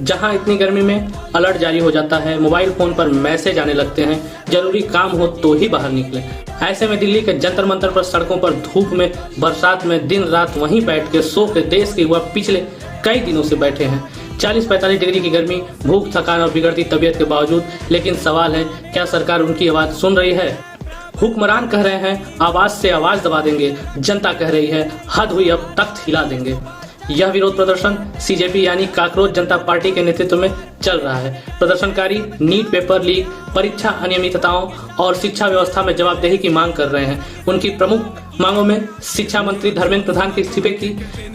जहां इतनी गर्मी में अलर्ट जारी हो जाता है, मोबाइल फोन पर मैसेज आने लगते हैं, जरूरी काम हो तो ही बाहर निकले। ऐसे में दिल्ली के जंतर मंतर पर सड़कों पर धूप में, बरसात में दिन रात वहीं बैठ के सो के देश के युवा पिछले कई दिनों से बैठे हैं। 40-45 डिग्री की गर्मी, भूख, थकान और बिगड़ती तबीयत के बावजूद। लेकिन सवाल है, क्या सरकार उनकी आवाज सुन रही है? हुक्मरान कह रहे हैं आवाज से आवाज दबा देंगे, जनता कह रही है हद हुई अब तख्त हिला देंगे। यह विरोध प्रदर्शन सीजेपी यानी काकरोच जनता पार्टी के नेतृत्व में चल रहा है। प्रदर्शनकारी नीट पेपर लीक, परीक्षा अनियमितताओं और शिक्षा व्यवस्था में जवाबदेही की मांग कर रहे हैं। उनकी प्रमुख मांगों में शिक्षा मंत्री धर्मेंद्र प्रधान के इस्तीफे की,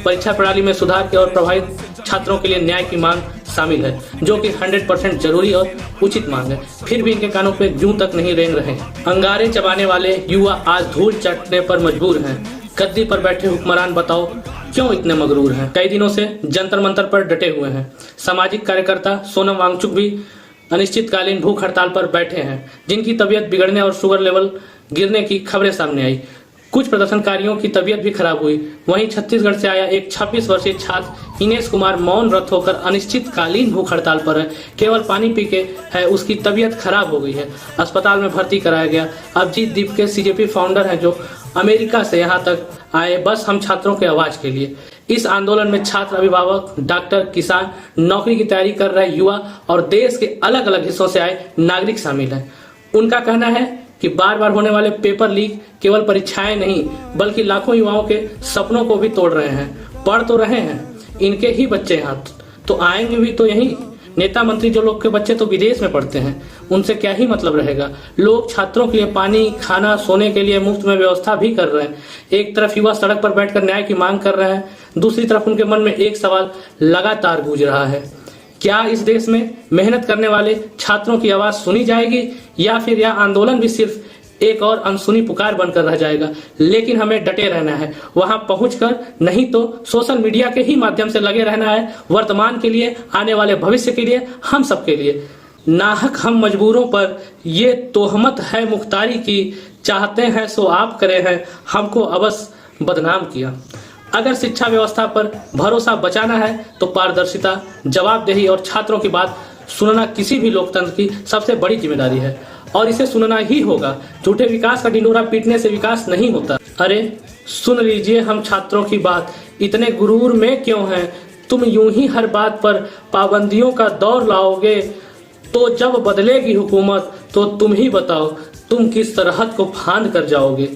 परीक्षा प्रणाली में सुधार की और प्रभावित छात्रों के लिए न्याय की मांग शामिल है, जो कि 100% जरूरी और उचित मांग है। फिर भी इनके कानों पे जूं तक नहीं रेंग रहे। अंगारे चबाने वाले युवा आज धूल चाटने पर मजबूर हैं। गद्दी पर बैठे हुक्मरान बताओ क्यों इतने मगरूर हैं? कई दिनों से जंतर मंतर पर डटे हुए हैं। सामाजिक कार्यकर्ता सोनम वांगचुक भी अनिश्चितकालीन भूख हड़ताल पर बैठे हैं, जिनकी तबीयत बिगड़ने और शुगर लेवल गिरने की खबरें सामने आई। कुछ प्रदर्शनकारियों की तबीयत भी खराब हुई। वहीं छत्तीसगढ़ से आया एक 26 वर्षीय छात्र इनेश कुमार मौन व्रत होकर अनिश्चितकालीन भूख हड़ताल पर है। केवल पानी पी के है उसकी तबीयत खराब हो गई है, अस्पताल में भर्ती कराया गया। अभिजीत दीप के सीजेपी फाउंडर हैं, जो अमेरिका से यहाँ तक आए बस हम छात्रों के आवाज के लिए। इस आंदोलन में छात्र, अभिभावक, डॉक्टर, किसान, नौकरी की तैयारी कर रहे युवा और देश के अलग अलग हिस्सों से आए नागरिक शामिल हैं। उनका कहना है कि बार बार होने वाले पेपर लीक केवल परीक्षाएं नहीं बल्कि लाखों युवाओं के सपनों को भी तोड़ रहे हैं। पढ़ तो रहे हैं, इनके ही बच्चे यहाँ तो आएंगे भी तो यही। नेता मंत्री जो लोग के बच्चे तो विदेश में पढ़ते हैं, उनसे क्या ही मतलब रहेगा। लोग छात्रों के लिए पानी, खाना, सोने के लिए मुफ्त में व्यवस्था भी कर रहे हैं। एक तरफ युवा सड़क पर बैठकर न्याय की मांग कर रहे हैं, दूसरी तरफ उनके मन में एक सवाल लगातार गूंज रहा है, क्या इस देश में मेहनत करने वाले छात्रों की आवाज सुनी जाएगी या फिर यह आंदोलन भी सिर्फ एक और अनसुनी पुकार बनकर रह जाएगा? लेकिन हमें डटे रहना है, वहां पहुंचकर, नहीं तो सोशल मीडिया के ही माध्यम से लगे रहना है। वर्तमान के लिए, आने वाले भविष्य के लिए, हम सबके लिए। नाहक हम मजबूरों पर ये तोहमत है मुख्तारी की, चाहते हैं सो आप करे हैं, हमको अवश्य बदनाम किया। अगर शिक्षा व्यवस्था पर भरोसा बचाना है तो पारदर्शिता, जवाबदेही और छात्रों की बात सुनना किसी भी लोकतंत्र की सबसे बड़ी जिम्मेदारी है और इसे सुनना ही होगा। झूठे विकास का ढिंडोरा पीटने से विकास नहीं होता। अरे सुन लीजिए हम छात्रों की बात, इतने गुरूर में क्यों हैं? तुम यूं ही हर बात पर पाबंदियों का दौर लाओगे तो जब बदलेगी हुकूमत तो तुम ही बताओ, तुम किस सरहद को फांद कर जाओगे।